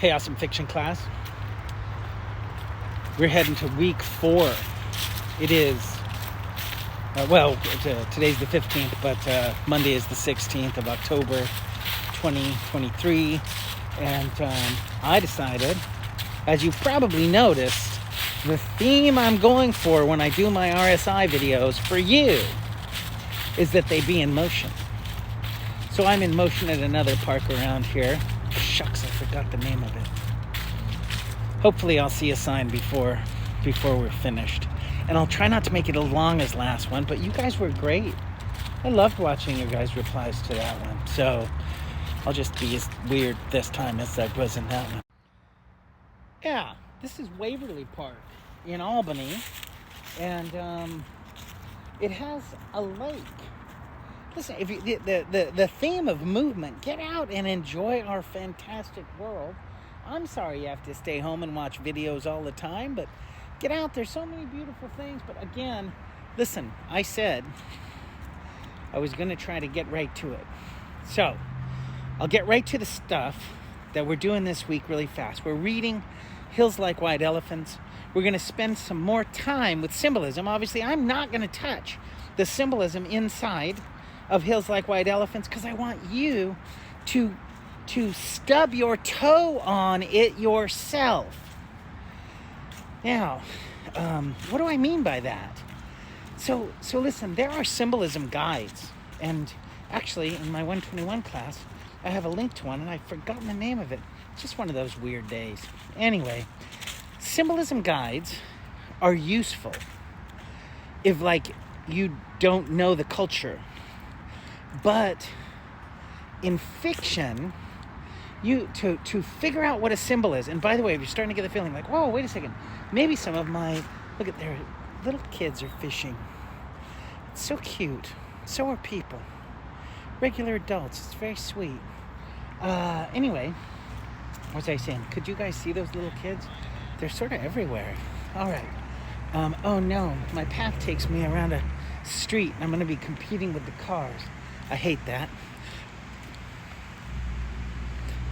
Hey, Awesome Fiction class. We're heading to week 4. It is, today's the 15th, but Monday is the 16th of October, 2023. And I decided, as you've probably noticed, the theme I'm going for when I do my RSI videos for you is that they be in motion. So I'm in motion at another park around here. Shucks, I forgot the name of it. Hopefully I'll see a sign before we're finished. And I'll try not to make it as long as last one, but you guys were great. I loved watching your guys' replies to that one. So I'll just be as weird this time as I was in that one. Yeah, this is Waverly Park in Albany. And it has a lake. Listen, if you, the theme of movement, get out and enjoy our fantastic world. I'm sorry you have to stay home and watch videos all the time, but get out. There's so many beautiful things. But again, listen, I said I was going to try to get right to it. So I'll get right to the stuff that we're doing this week really fast. We're reading Hills Like White Elephants. We're going to spend some more time with symbolism. Obviously, I'm not going to touch the symbolism inside of Hills Like White Elephants because I want you to stub your toe on it yourself. Now, what do I mean by that? So listen, there are symbolism guides, and actually in my 121 class, I have a link to one, and I've forgotten the name of it. It's just one of those weird days. Anyway, symbolism guides are useful if, like, you don't know the culture. But in fiction, to figure out what a symbol is, and by the way, if you're starting to get the feeling like, whoa, wait a second, maybe some of my, look at their little kids are fishing. It's so cute. So are people. Regular adults. It's very sweet. Anyway, what was I saying? Could you guys see those little kids? They're sort of everywhere. All right. Oh no, my path takes me around a street, and I'm going to be competing with the cars. I hate that.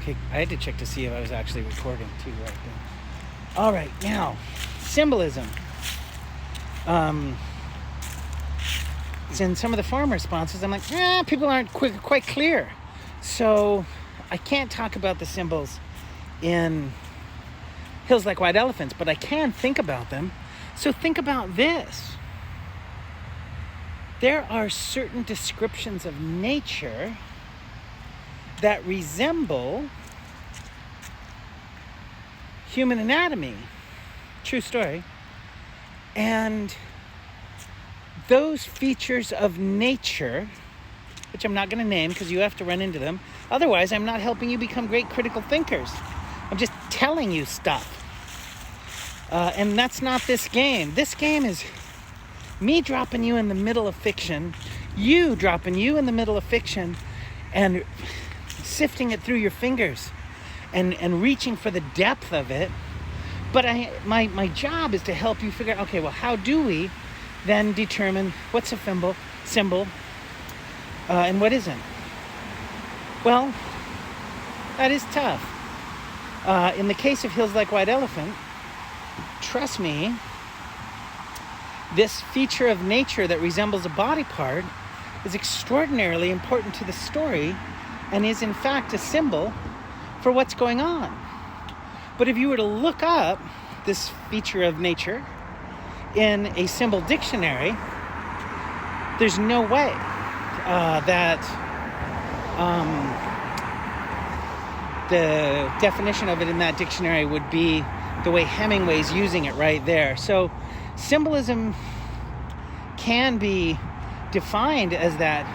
Okay, I had to check to see if I was actually recording too right there. All right, now, symbolism. In some of the farm responses, I'm like, people aren't quite clear. So I can't talk about the symbols in Hills Like White Elephants, but I can think about them. So think about this. There are certain descriptions of nature that resemble human anatomy. True story. And those features of nature, which I'm not going to name because you have to run into them. Otherwise, I'm not helping you become great critical thinkers. I'm just telling you stuff. And that's not this game. This game is me dropping you in the middle of fiction, you dropping you in the middle of fiction, and sifting it through your fingers and reaching for the depth of it. But my job is to help you figure out, okay, well, how do we then determine what's a symbol and what isn't? Well, that is tough. In the case of Hills Like White Elephant, trust me, this feature of nature that resembles a body part is extraordinarily important to the story and is in fact a symbol for what's going on. But if you were to look up this feature of nature in a symbol dictionary, there's no way that the definition of it in that dictionary would be the way Hemingway's using it right there. So symbolism can be defined as that,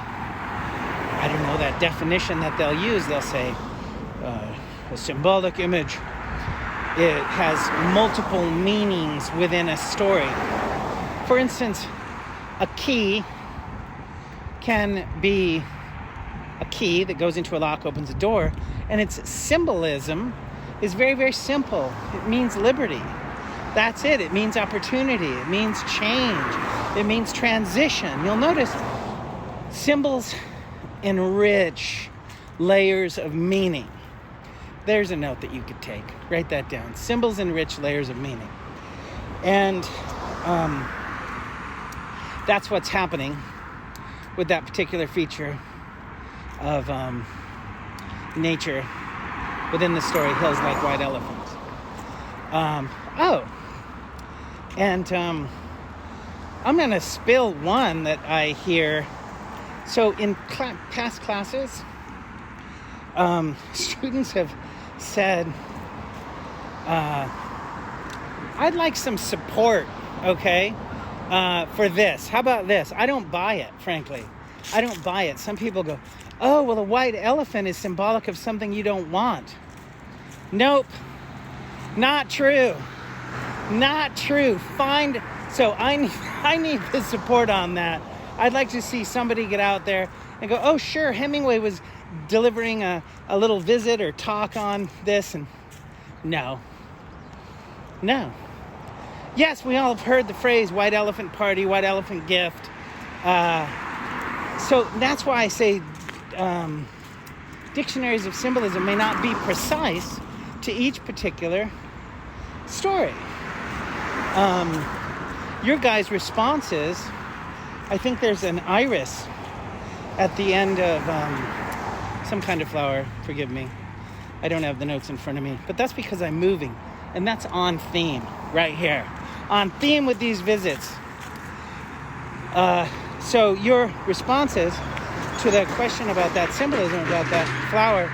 I don't know, that definition that they'll use. They'll say a symbolic image. It has multiple meanings within a story. For instance, a key can be a key that goes into a lock, opens a door, and its symbolism is very, very simple. It means liberty. That's it. It means opportunity. It means change. It means transition. You'll notice symbols enrich layers of meaning. There's a note that you could take. Write that down. Symbols enrich layers of meaning. And that's what's happening with that particular feature of nature within the story Hills Like White Elephants. I'm going to spill one that I hear. So in past classes, students have said, I'd like some support, okay, for this. How about this? I don't buy it, frankly. I don't buy it. Some people go, oh, well, a white elephant is symbolic of something you don't want. Nope. Not true. Not true. So I need the support on that. I'd like to see somebody get out there and go, oh, sure, Hemingway was delivering a little visit or talk on this. And no. Yes, we all have heard the phrase white elephant party, white elephant gift. So that's why I say dictionaries of symbolism may not be precise to each particular story. Your guys' responses, I think there's an iris at the end of some kind of flower. Forgive me. I don't have the notes in front of me. But that's because I'm moving. And that's on theme right here. On theme with these visits. So your responses to the question about that symbolism, about that flower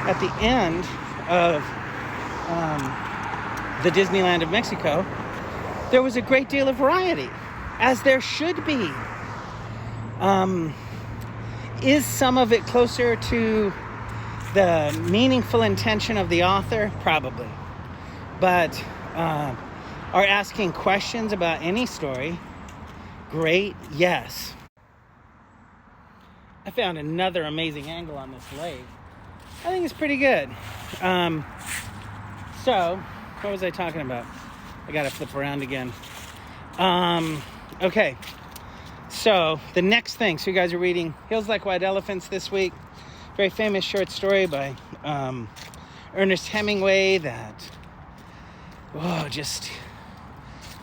at the end of the Disneyland of Mexico, there was a great deal of variety, as there should be. Is some of it closer to the meaningful intention of the author? Probably. But are asking questions about any story? Great, yes. I found another amazing angle on this lake. I think it's pretty good. So, what was I talking about? I gotta flip around again. Okay. So, the next thing. So, you guys are reading Hills Like White Elephants this week. Very famous short story by Ernest Hemingway that just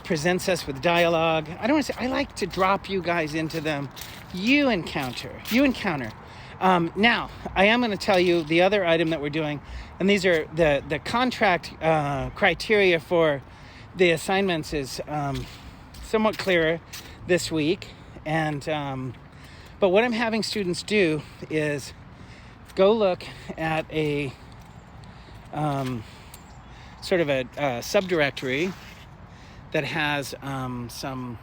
presents us with dialogue. I don't want to say, I like to drop you guys into them. You encounter. Now, I am going to tell you the other item that we're doing, and these are the contract criteria for the assignments is somewhat clearer this week. And but what I'm having students do is go look at a sort of a subdirectory that has some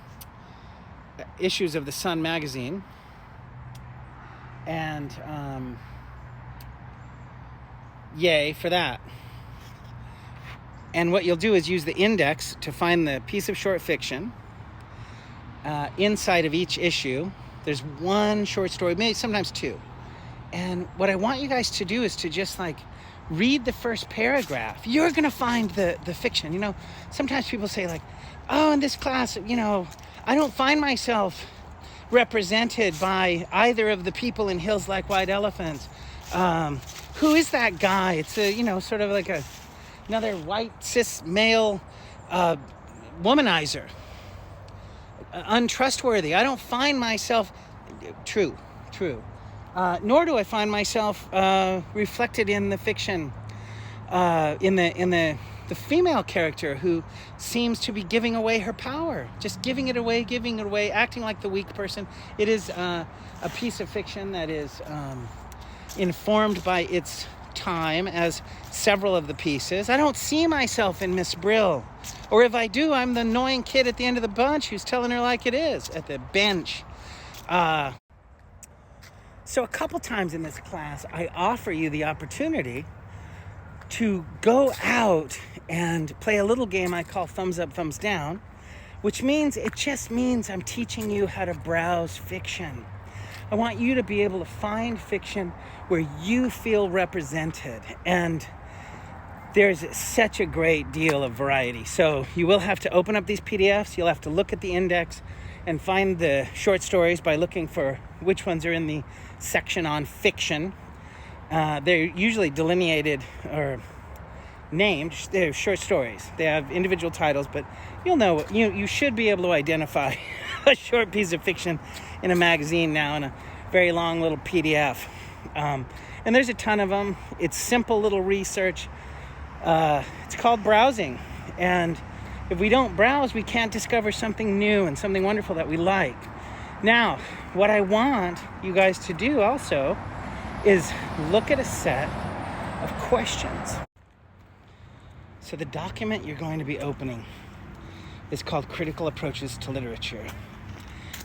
issues of the Sun magazine, and yay for that. And what you'll do is use the index to find the piece of short fiction. Inside of each issue, there's one short story, maybe sometimes two. And what I want you guys to do is to just read the first paragraph. You're going to find the fiction. You know, sometimes people say oh, in this class, I don't find myself represented by either of the people in Hills Like White Elephants. Who is that guy? It's sort of like another white cis male womanizer. Untrustworthy. I don't find myself true. Nor do I find myself reflected in the fiction, in the female character who seems to be giving away her power, just giving it away, acting like the weak person. It is a piece of fiction that is informed by its time, as several of the pieces. I don't see myself in Miss Brill, or if I do, I'm the annoying kid at the end of the bunch who's telling her like it is at the bench. So a couple times in this class, I offer you the opportunity to go out and play a little game I call thumbs up, thumbs down, which means I'm teaching you how to browse fiction. I want you to be able to find fiction where you feel represented, and there's such a great deal of variety. So you will have to open up these PDFs, you'll have to look at the index and find the short stories by looking for which ones are in the section on fiction. They're usually delineated or named. They're short stories. They have individual titles, but you'll know, you should be able to identify a short piece of fiction in a magazine now in a very long little PDF. And there's a ton of them. It's simple little research. It's called browsing. And if we don't browse, we can't discover something new and something wonderful that we like. Now, what I want you guys to do also is look at a set of questions. So the document you're going to be opening is called Critical Approaches to Literature.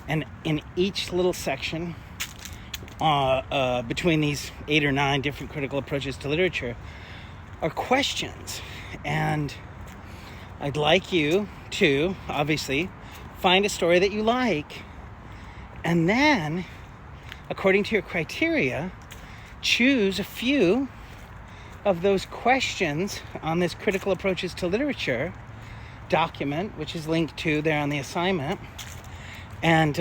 And in each little section, between these 8 or 9 different critical approaches to literature, are questions. And I'd like you to, obviously, find a story that you like, and then, according to your criteria, choose a few of those questions on this Critical Approaches to Literature document, which is linked to there on the assignment, and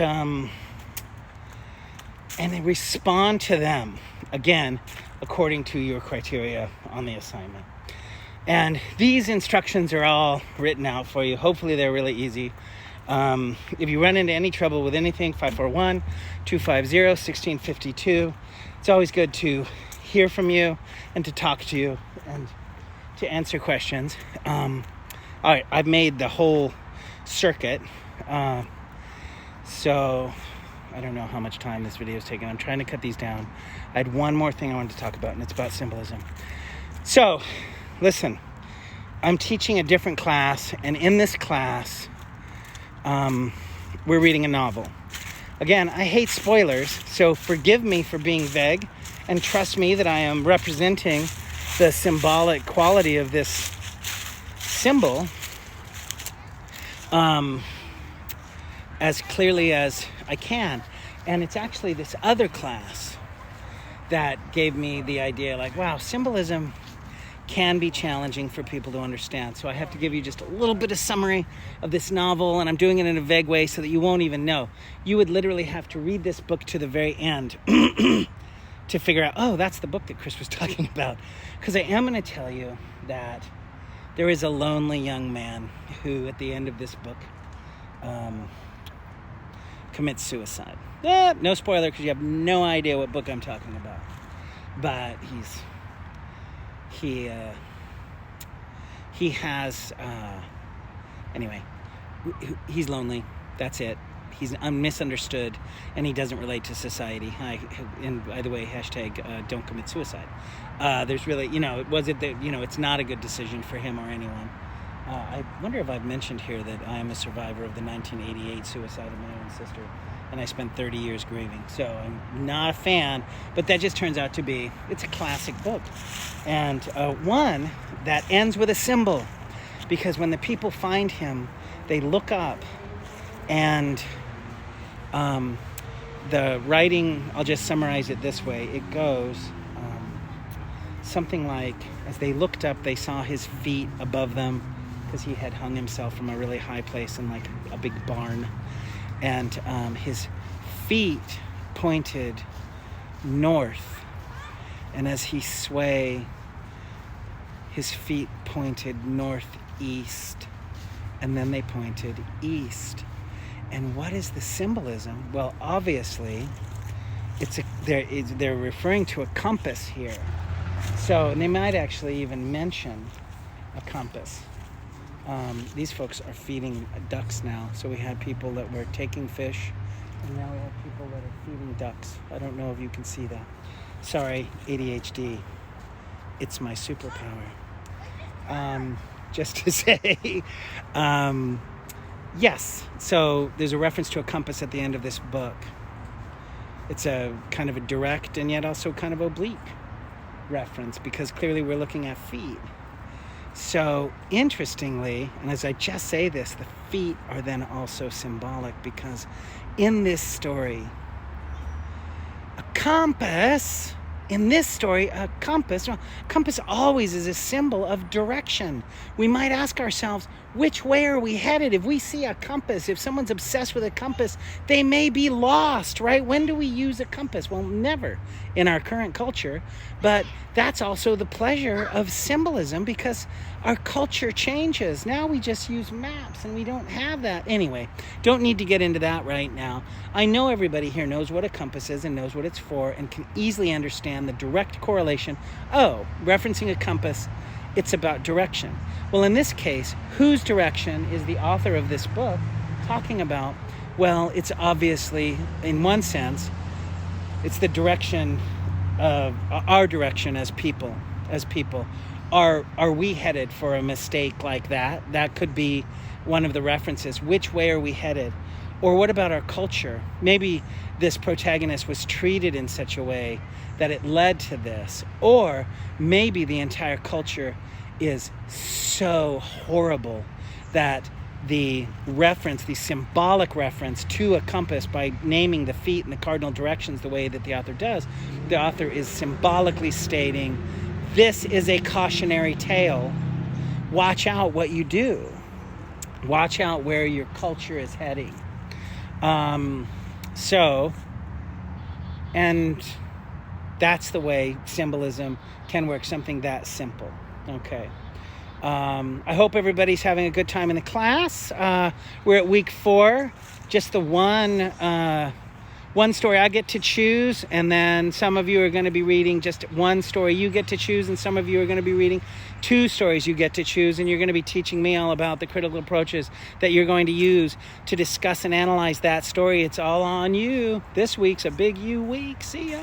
then respond to them, again, according to your criteria on the assignment. And these instructions are all written out for you. Hopefully they're really easy. If you run into any trouble with anything, 541-250-1652. It's always good to hear from you and to talk to you and to answer questions. All right, I've made the whole circuit. So I don't know how much time this video is taking. I'm trying to cut these down. I had one more thing I wanted to talk about, and it's about symbolism. So, listen, I'm teaching a different class, and in this class, we're reading a novel. Again, I hate spoilers, so forgive me for being vague, and trust me that I am representing the symbolic quality of this symbol as clearly as I can. And it's actually this other class that gave me the idea, like, wow, symbolism can be challenging for people to understand. So I have to give you just a little bit of summary of this novel, and I'm doing it in a vague way so that you won't even know. You would literally have to read this book to the very end to figure out, oh, that's the book that Chris was talking about. Because I am going to tell you that there is a lonely young man who, at the end of this book, commits suicide. No spoiler, because you have no idea what book I'm talking about. But he has anyway, he's lonely. That's it. He's misunderstood, and he doesn't relate to society. And by the way, hashtag don't commit suicide. There's really, it's not a good decision for him or anyone. I wonder if I've mentioned here that I am a survivor of the 1988 suicide of my own sister, and I spent 30 years grieving. So I'm not a fan, but that just turns out to be, it's a classic book. And one that ends with a symbol, because when the people find him, they look up, and the writing, I'll just summarize it this way. It goes something like, as they looked up, they saw his feet above them, because he had hung himself from a really high place in like a big barn. And his feet pointed north. And as he swayed, his feet pointed northeast. And then they pointed east. And what is the symbolism? Well, obviously, they're referring to a compass here. So, and they might actually even mention a compass. These folks are feeding ducks now. So we had people that were taking fish, and now we have people that are feeding ducks. I don't know if you can see that. Sorry, ADHD. It's my superpower. Just to say, yes. So there's a reference to a compass at the end of this book. It's a kind of a direct and yet also kind of oblique reference, because clearly we're looking at feet. So interestingly, and as I just say this, the feet are then also symbolic, because in this story, a compass in this story, a compass always is a symbol of direction. We might ask ourselves, which way are we headed? If we see a compass, if someone's obsessed with a compass, they may be lost, right? When do we use a compass? Well, never in our current culture, but that's also the pleasure of symbolism, because our culture changes. Now we just use maps and we don't have that. Anyway, don't need to get into that right now. I know everybody here knows what a compass is and knows what it's for and can easily understand the direct correlation. Oh, referencing a compass, it's about direction. Well, in this case, whose direction is the author of this book talking about? Well, it's obviously, in one sense, it's the direction of our direction as people. Are we headed for a mistake like that? That could be one of the references. Which way are we headed? Or what about our culture? Maybe this protagonist was treated in such a way that it led to this. Or maybe the entire culture is so horrible that the symbolic reference to a compass, by naming the feet and the cardinal directions the way that the author does, the author is symbolically stating, this is a cautionary tale. Watch out what you do. Watch out where your culture is heading. And that's the way symbolism can work, something that simple. Okay. I hope everybody's having a good time in the class. We're at week 4. Just the one story I get to choose, and then some of you are going to be reading just one story you get to choose, and some of you are going to be reading 2 stories you get to choose, and you're going to be teaching me all about the critical approaches that you're going to use to discuss and analyze that story. It's all on you. This week's a big you week. See ya.